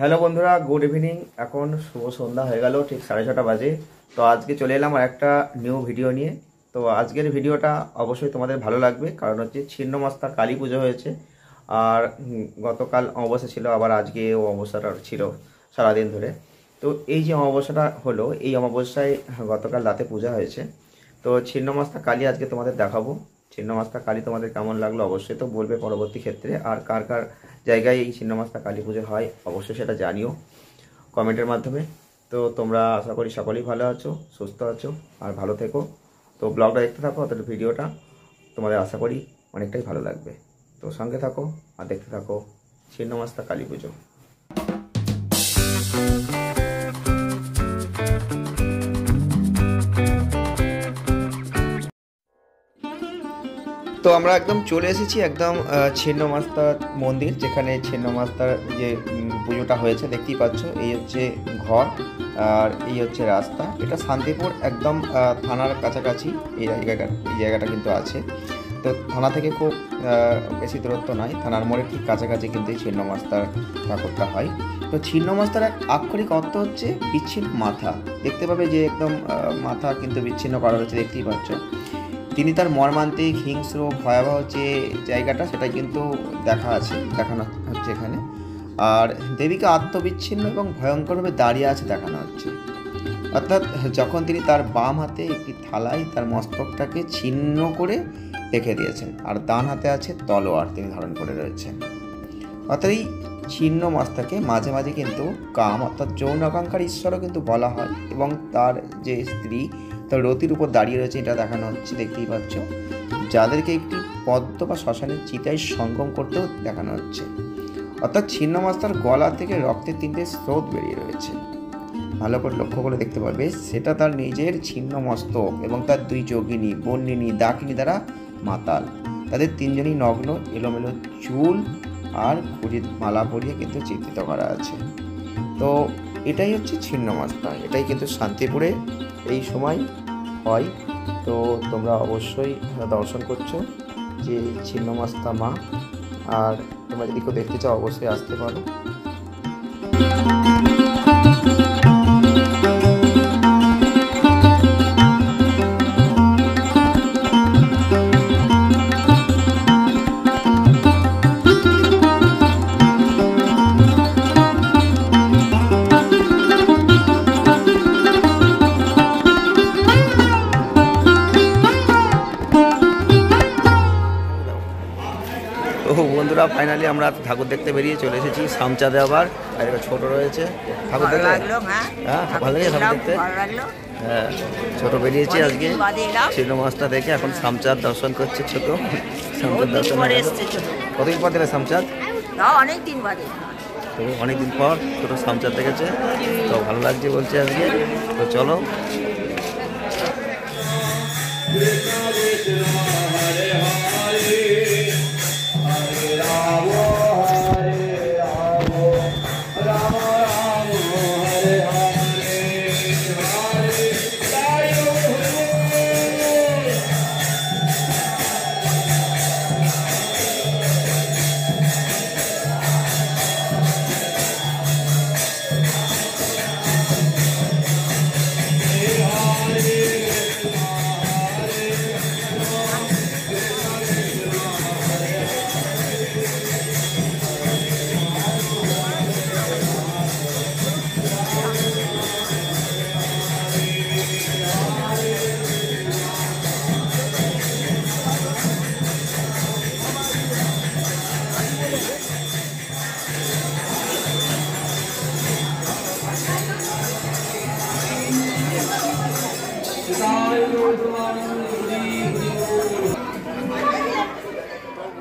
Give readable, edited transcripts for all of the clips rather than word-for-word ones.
Hello বন্ধুরা, good evening. এখন শুভ সন্ধ্যা হয়ে গেল, ঠিক 6:30 বাজে। তো আজকে চলে এলাম আর একটা নিউ ভিডিও নিয়ে। তো আজকের ভিডিওটা অবশ্যই তোমাদের ভালো লাগবে, কারণ হচ্ছে ছিন্নমস্তা কালী পুজো হয়েছে। আর গতকাল অমাবস্যা ছিল, আবার আজকে অমাবস্যাটা ছিল সারাদিন ধরে। তো এই যে অমাবস্যাটা হলো, এই অমাবস্যায় গতকাল রাতে পূজা হয়েছে। তো ছিন্নমস্তা কালী আজকে তোমাদের দেখাবো। ছিন্নমস্তা কালী তোমাদের কেমন লাগলো অবশ্যই তো বলবে পরবর্তী ক্ষেত্রে। আর কার কার জায়গায় এই ছিন্নমস্তা কালী পুজো হয় অবশ্যই সেটা জানিও কমেন্টের মাধ্যমে। তো তোমরা আশা করি সকলেই ভালো আছো, সুস্থ আছো আর ভালো থেকো। তো ব্লগটা দেখতে থাকো, অর্থাৎ ভিডিওটা তোমাদের আশা করি অনেকটাই ভালো লাগবে। তো সঙ্গে থাকো আর দেখতে থাকো ছিন্নমস্তা কালী পুজো। তো আমরা একদম চলে এসেছি একদম ছিন্নমস্তার মন্দির, যেখানে ছিন্নমস্তার যে পুজোটা হয়েছে দেখতেই পাচ্ছ। এই হচ্ছে ঘর আর এই হচ্ছে রাস্তা। এটা শান্তিপুর একদম থানার কাছাকাছি এই জায়গাটা কিন্তু আছে। তো থানা থেকে খুব বেশি দূরত্ব নয়, থানার মোড়ের ঠিক কাছাকাছি কিন্তু এই ছিন্নমস্তার ঠাকুরটা হয়। তো ছিন্নমস্তার এক আক্ষরিক অর্থ হচ্ছে বিচ্ছিন্ন মাথা। দেখতে পাবে যে একদম মাথা কিন্তু বিচ্ছিন্ন করা হয়েছে, দেখতেই পাচ্ছ। তিনি তার মর্মান্তিক হিংস্র ভয়াবহ যে জায়গাটা সেটা কিন্তু দেখানো হচ্ছে এখানে। আর দেবীকে আত্মবিচ্ছিন্ন এবং ভয়ঙ্করভাবে দাঁড়িয়ে আছে দেখানো হচ্ছে। অর্থাৎ যখন তিনি তার বাম হাতে একটি থালায় তার মস্তকটাকে ছিন্ন করে রেখে দিয়েছেন, আর ডান হাতে আছে তলোয়ার তিনি ধারণ করে রয়েছেন। অর্থাৎ এই ছিন্ন মস্তকে মাঝে মাঝে কিন্তু কাম অর্থাৎ যৌন আকাঙ্ক্ষার ঈশ্বরও কিন্তু বলা হয়, এবং তার যে স্ত্রী তার রতির উপর দাঁড়িয়ে রয়েছে এটা দেখানো হচ্ছে, দেখতেই পাচ্ছ। যাদেরকে একটি পদ্ম বা শ্মশানের চিতায় সঙ্গম করতেও দেখানো হচ্ছে। অর্থাৎ ছিন্নমস্তার গলা থেকে রক্তের 3টে স্রোত বেরিয়ে রয়েছে। ভালো করে লক্ষ্য করে দেখতে পাবে, সেটা তার নিজের ছিন্ন মস্তক এবং তার 2 যোগিনী বন্যিনী ডাকিনী দ্বারা মাতাল। তাদের 3জনই নগ্ন, এলোমেলো চুল আর ঘুড়ির মালা পরিয়ে কিন্তু চিত্রিত করা আছে। তো এটাই হচ্ছে ছিন্নমস্তা, এটাই কিন্তু শান্তিপুরে এই সময় হয়। তো তোমরা অবশ্যই দর্শন করছো যে ছিন্নমস্তা মা। আর তোমরা যদি কেউ দেখতে চাও অবশ্যই আসতে পারো। তো বন্ধুরা, ফাইনালি আমরা ঠাকুর দেখতে বেরিয়ে চলে এসেছি সামচাঁদে। আবার আর একটা ছোট রয়েছে, ঠাকুর দেখতে হ্যাঁ ভালো লাগে ঠাকুর দেখতে। হ্যাঁ, ছোট বেরিয়েছি আজকে ছিন্নমস্তা দেখে, এখন সামচাঁদ দর্শন করছে। ছোট সামচাঁদ দর্শন কতদিন পর দেখলে সামচাঁদ? অনেকদিন পর ছোট সামচাঁদ দেখেছে, তো ভালো লাগছে বলছে আজকে। তো চলো।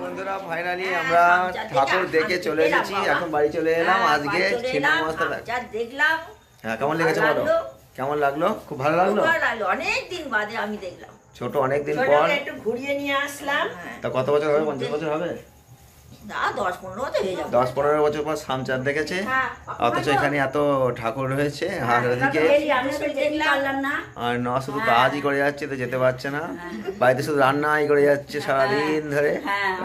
বন্ধুরা, ফাইনালি আমরা ঠাকুর দেখে চলে এসেছি, এখন বাড়ি চলে এলাম। আজকে ছিন্নমস্তা দেখলাম। হ্যাঁ, কেমন লেগেছে বলো? কেমন লাগলো? খুব ভালো লাগলো। অনেকদিন বাদে আমি দেখলাম ছোট, অনেকদিন পর একটু ঘুরিয়ে নিয়ে আসলাম। তা কত বছর হবে? 50 বছর হবে? না, 10-15 বছর হয়ে যাবে। 10-15 বছর পর সামচাঁদ দেখেছে, অথচ এখানে এত ঠাকুর রয়েছে। আর ওদিকে আর না শুধু কাজই করে যাচ্ছে, তো যেতে পারছে না। বাড়িতে শুধু রান্নাই করে যাচ্ছে সারাদিন ধরে,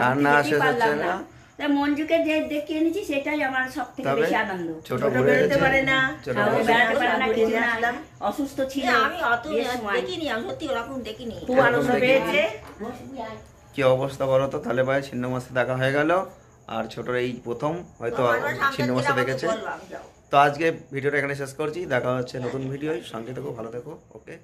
রান্না শেষ হচ্ছে না। তাই মঞ্জুকে যে দেখিয়ে এনেছি সেটাই আমার সব থেকে তবে বেশি আনন্দ। ছোট ছোট ঘুরে বেরোতে গেছে, পারে না। ছোট আর ও ঘুরে বেড়াতে পারে না, ঘুরে কিছু না, আসলাম। অসুস্থ ছিল আমি অত বিয়ের সময়। দেখিনি, আমি সত্যি ওরকম দেখিনি। খুব এরকম আনন্দ দেখিনি। পেয়েছে। কি অবস্থা বলো তো? তাহলে ভাই ছিন্নমাস্তা দেখা হয়ে গেল, আর ছোটর এই প্রথম হয়তো আমার সামনে ছিন্নমাস্তা দিলে আমাকে দেখেছে। বলবা, আমি যাবো। তো আজকে ভিডিওটা এখানে শেষ করছি, দেখা হচ্ছে নতুন ভিডিও। সঙ্গে থেকো, ভালো থেকো, ওকে।